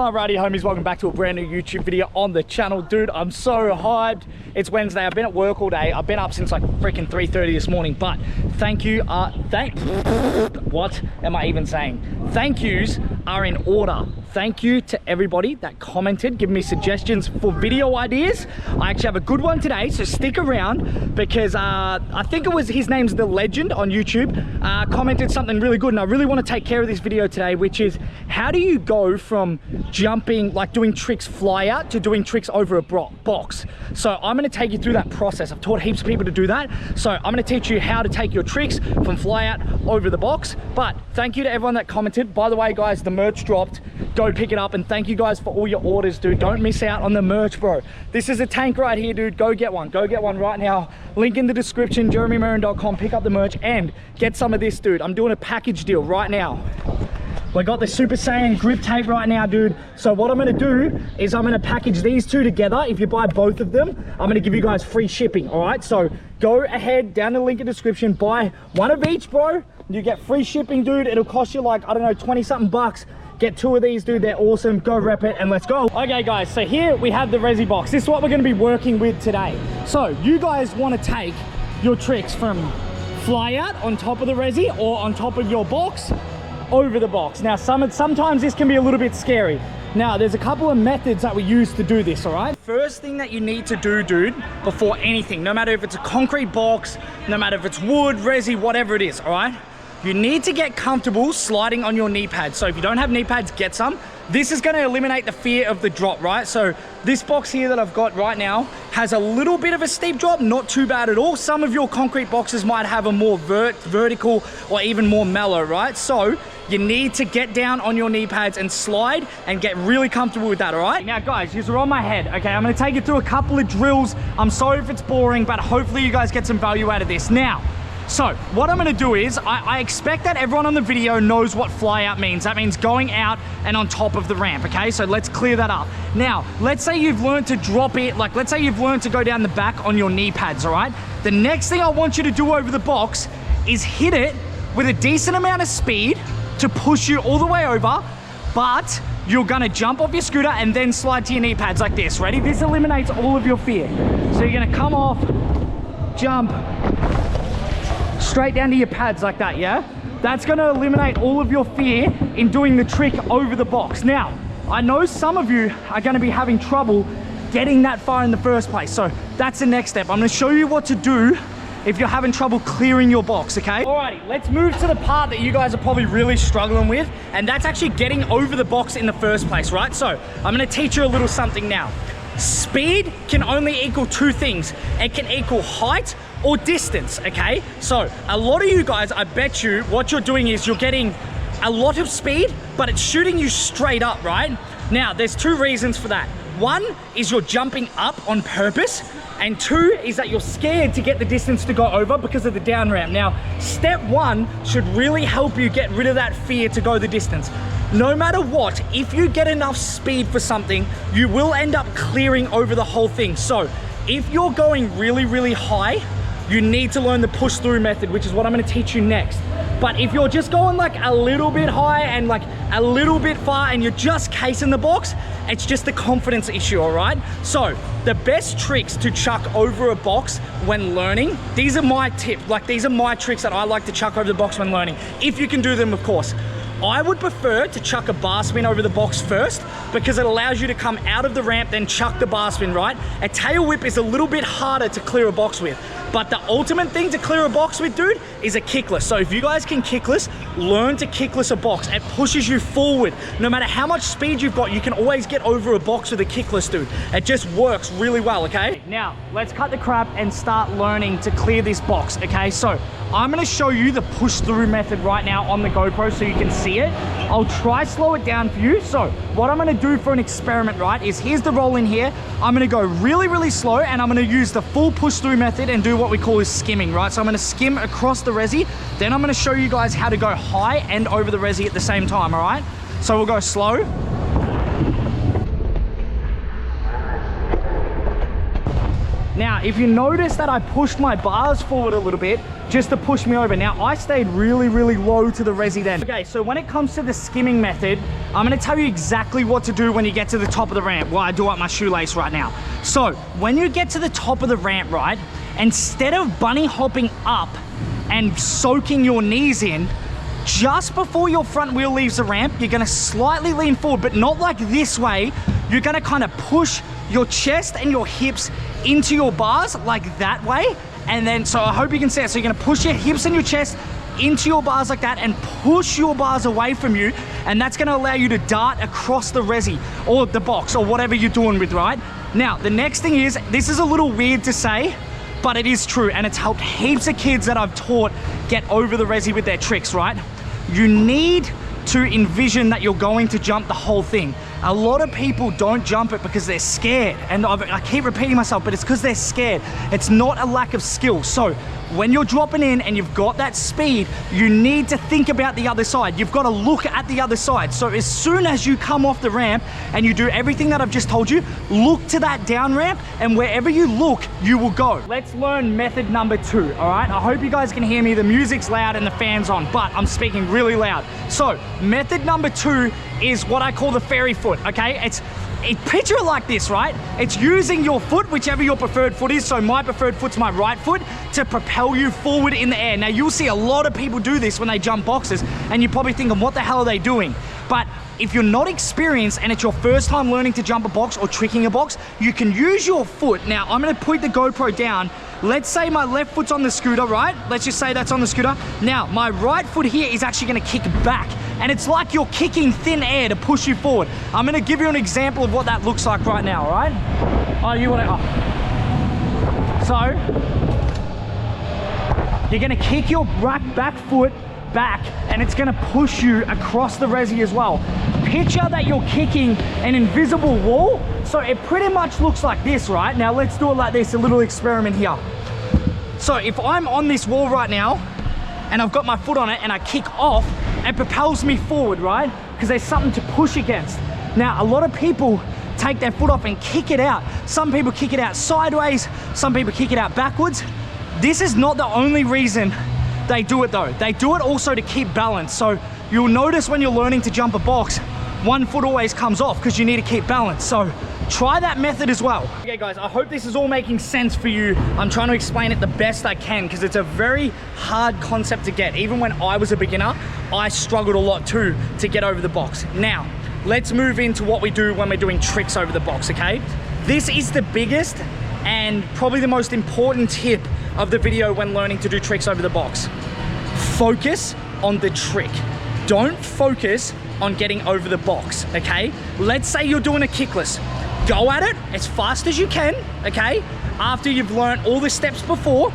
Alrighty homies, welcome back to a brand new YouTube video on the channel. Dude, I'm so hyped. It's Wednesday, I've been at work all day. I've been up since like freaking 3:30 this morning, but thank you, what am I even saying? Thank yous are in order. Thank you to everybody that commented, giving me suggestions for video ideas. I actually have a good one today, so stick around because I think it was, his name's The Legend on YouTube, commented something really good, and I really want to take care of this video today, which is how do you go from jumping, like doing tricks fly out, to doing tricks over a box. So I'm going to take you through that process. I've taught heaps of people to do that, so I'm going to teach you how to take your tricks from fly out over the box. But thank you to everyone that commented. By the way guys, the merch dropped. Go pick it up, and thank you guys for all your orders, dude. Don't miss out on the merch, bro. This is a tank right here, dude. Go get one. Go get one right now. Link in the description, jeremymerrin.com. Pick up the merch and get some of this, dude. I'm doing a package deal right now. We got the Super Saiyan grip tape right now, dude. So what I'm gonna do is I'm gonna package these two together. If you buy both of them, I'm gonna give you guys free shipping, all right? So go ahead, down the link in the description, buy one of each, bro. You get free shipping, dude. It'll cost you like, I don't know, 20 something bucks. Get two of these, dude. They're awesome. Go rep it and let's go. Okay guys, so here we have the resi box. This is what we're gonna be working with today. So you guys wanna take your tricks from fly out on top of the resi or on top of your box over the box. Now sometimes this can be a little bit scary. Now there's a couple of methods that we use to do this, all right? First thing that you need to do, dude, before anything, no matter if it's a concrete box, no matter if it's wood, resi, whatever it is, all right? You need to get comfortable sliding on your knee pads. So if you don't have knee pads, get some. This is gonna eliminate the fear of the drop, right? So this box here that I've got right now has a little bit of a steep drop, not too bad at all. Some of your concrete boxes might have a more vertical or even more mellow, right? So you need to get down on your knee pads and slide and get really comfortable with that, all right? Now guys, you're on my head, okay? I'm gonna take you through a couple of drills. I'm sorry if it's boring, but hopefully you guys get some value out of this. Now, so what I'm gonna do is, I expect that everyone on the video knows what fly out means. That means going out and on top of the ramp, okay? So let's clear that up. Now, let's say you've learned to drop it, like let's say you've learned to go down the back on your knee pads, all right? The next thing I want you to do over the box is hit it with a decent amount of speed to push you all the way over, but you're gonna jump off your scooter and then slide to your knee pads like this. Ready? This eliminates all of your fear. So you're gonna come off, jump, straight down to your pads like that, yeah? That's gonna eliminate all of your fear in doing the trick over the box. Now, I know some of you are gonna be having trouble getting that far in the first place, so that's the next step. I'm gonna show you what to do if you're having trouble clearing your box, okay? Alrighty, let's move to the part that you guys are probably really struggling with, and that's actually getting over the box in the first place, right? So, I'm gonna teach you a little something now. Speed can only equal two things. It can equal height or distance, okay? So a lot of you guys, I bet you what you're doing is you're getting a lot of speed, but it's shooting you straight up, right? Now, there's two reasons for that. One is you're jumping up on purpose, and two is that you're scared to get the distance to go over because of the down ramp. Now, step one should really help you get rid of that fear to go the distance. No matter what, if you get enough speed for something, you will end up clearing over the whole thing. So if you're going really, really high, you need to learn the push through method, which is what I'm gonna teach you next. But if you're just going like a little bit high and like a little bit far and you're just casing the box, it's just a confidence issue, all right? So the best tricks to chuck over a box when learning, these are my tips, like these are my tricks that I like to chuck over the box when learning, if you can do them, of course. I would prefer to chuck a bar spin over the box first because it allows you to come out of the ramp, then chuck the bar spin, right? A tail whip is a little bit harder to clear a box with, but the ultimate thing to clear a box with, dude, is a kickless. So if you guys can kickless, learn to kickless a box. It pushes you forward. No matter how much speed you've got, you can always get over a box with a kickless, dude. It just works really well, okay? Now, let's cut the crap and start learning to clear this box, okay? So I'm gonna show you the push through method right now on the GoPro so you can see it. I'll try slow it down for you. So what I'm gonna do for an experiment, right, is here's the roll in here. I'm gonna go really, really slow and I'm gonna use the full push through method and do what we call is skimming, right? So I'm gonna skim across the resi. Then I'm gonna show you guys how to go high and over the resi at the same time, all right? So we'll go slow. Now, Now, if you notice that I pushed my bars forward a little bit, just to push me over. Now, I stayed really, really low to the resi then. Okay, so when it comes to the skimming method, I'm gonna tell you exactly what to do when you get to the top of the ramp. Well, I do up my shoelace right now. So, when you get to the top of the ramp, right, instead of bunny hopping up and soaking your knees in, just before your front wheel leaves the ramp, you're gonna slightly lean forward, but not like this way. You're gonna kind of push your chest and your hips into your bars like that way. And then, so I hope you can see it. So you're gonna push your hips and your chest into your bars like that and push your bars away from you. And that's gonna allow you to dart across the resi or the box or whatever you're doing with, right? Now, the next thing is, this is a little weird to say, but it is true. And it's helped heaps of kids that I've taught get over the resi with their tricks, right? You need to envision that you're going to jump the whole thing. A lot of people don't jump it because they're scared. And I keep repeating myself, but it's because they're scared. It's not a lack of skill. So when you're dropping in and you've got that speed, you need to think about the other side. You've got to look at the other side. So as soon as you come off the ramp and you do everything that I've just told you, look to that down ramp, and wherever you look, you will go. Let's learn method number 2, all right? I hope you guys can hear me. The music's loud and the fan's on, but I'm speaking really loud. So method number 2 is what I call the fairy foot, okay? Picture it like this, right? It's using your foot, whichever your preferred foot is. So my preferred foot's my right foot, to propel you forward in the air. Now, you'll see a lot of people do this when they jump boxes, and you're probably thinking, what the hell are they doing? But if you're not experienced and it's your first time learning to jump a box or tricking a box, you can use your foot. Now, I'm gonna put the GoPro down. Let's say my left foot's on the scooter, right? Let's just say that's on the scooter. Now, my right foot here is actually gonna kick back, and it's like you're kicking thin air to push you forward. I'm gonna give you an example of what that looks like right now, all right? Oh, you wanna, So, you're gonna kick your back foot back, and it's gonna push you across the resi as well. Picture that you're kicking an invisible wall. So it pretty much looks like this, right? Now let's do it like this, a little experiment here. So if I'm on this wall right now, and I've got my foot on it, and I kick off, it propels me forward, right? Because there's something to push against. Now, a lot of people take their foot off and kick it out. Some people kick it out sideways, some people kick it out backwards. This is not the only reason they do it though. They do it also to keep balance. So you'll notice when you're learning to jump a box, one foot always comes off because you need to keep balance. So try that method as well. Okay guys, I hope this is all making sense for you. I'm trying to explain it the best I can because it's a very hard concept to get. Even when I was a beginner, I struggled a lot too to get over the box. Now, let's move into what we do when we're doing tricks over the box, okay? This is the biggest and probably the most important tip of the video when learning to do tricks over the box. Focus on the trick. Don't focus on getting over the box, okay? Let's say you're doing a kickless. Go at it as fast as you can, okay? After you've learned all the steps before,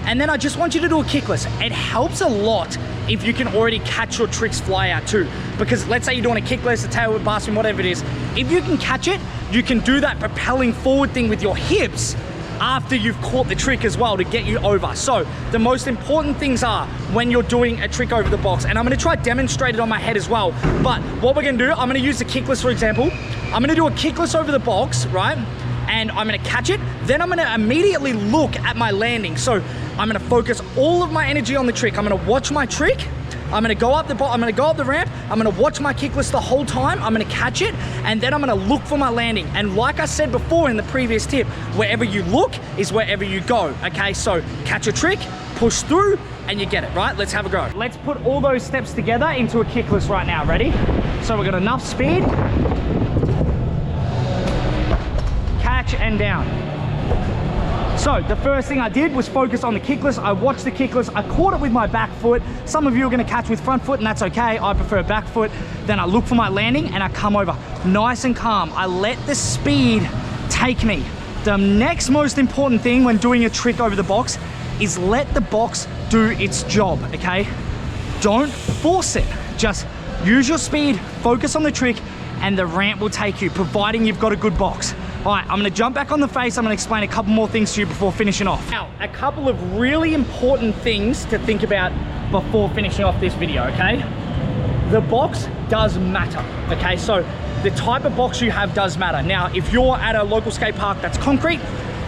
and then I just want you to do a kickless. It helps a lot if you can already catch your tricks fly out too. Because let's say you're doing a kickless, a tail whip, bar spin, whatever it is. If you can catch it, you can do that propelling forward thing with your hips after you've caught the trick as well to get you over. So the most important things are when you're doing a trick over the box, and I'm gonna try to demonstrate it on my head as well. But what we're gonna do, I'm gonna use the kickless for example. I'm gonna do a kickless over the box, right? And I'm gonna catch it. Then I'm gonna immediately look at my landing. So I'm gonna focus all of my energy on the trick. I'm gonna watch my trick. I'm gonna go up the ramp. I'm gonna watch my kickless the whole time. I'm gonna catch it, and then I'm gonna look for my landing. And like I said before in the previous tip, wherever you look is wherever you go, okay? So catch a trick, push through, and you get it, right? Let's have a go. Let's put all those steps together into a kickless right now, ready? So we've got enough speed. Catch and down. So the first thing I did was focus on the kickless. I watched the kickless. I caught it with my back foot. Some of you are gonna catch with front foot, and that's okay. I prefer back foot. Then I look for my landing and I come over nice and calm. I let the speed take me. The next most important thing when doing a trick over the box is let the box do its job, okay? Don't force it. Just use your speed, focus on the trick, and the ramp will take you, providing you've got a good box. All right, I'm gonna jump back on the face. I'm gonna explain a couple more things to you before finishing off. Now, a couple of really important things to think about before finishing off this video, okay? The box does matter, okay? So the type of box you have does matter. Now, if you're at a local skate park that's concrete,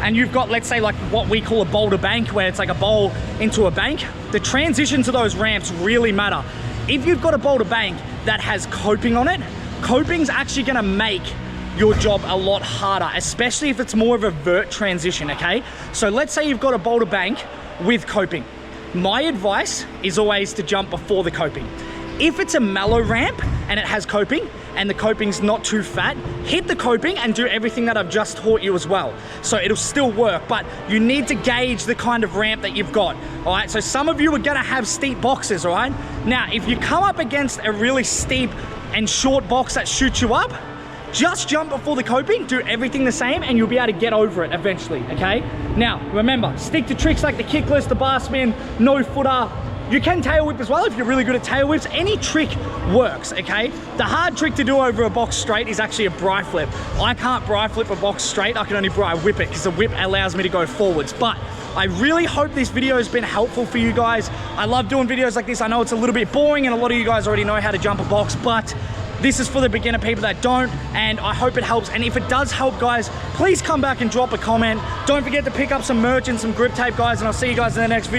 and you've got, let's say, like what we call a boulder bank, where it's like a bowl into a bank, the transition to those ramps really matter. If you've got a boulder bank that has coping on it, coping's actually gonna make your job a lot harder, especially if it's more of a vert transition, okay? So let's say you've got a boulder bank with coping. My advice is always to jump before the coping. If it's a mellow ramp and it has coping and the coping's not too fat, hit the coping and do everything that I've just taught you as well. So it'll still work, but you need to gauge the kind of ramp that you've got, all right? So some of you are gonna have steep boxes, all right? Now, if you come up against a really steep and short box that shoots you up, just jump before the coping, do everything the same, and you'll be able to get over it eventually, okay? Now, remember, stick to tricks like the kickless, the bar spin, no footer. You can tail whip as well if you're really good at tail whips. Any trick works, okay? The hard trick to do over a box straight is actually a bri flip. I can't bri flip a box straight, I can only bri whip it because the whip allows me to go forwards. But I really hope this video has been helpful for you guys. I love doing videos like this. I know it's a little bit boring and a lot of you guys already know how to jump a box, but this is for the beginner people that don't, and I hope it helps. And if it does help, guys, please come back and drop a comment. Don't forget to pick up some merch and some grip tape, guys, and I'll see you guys in the next video.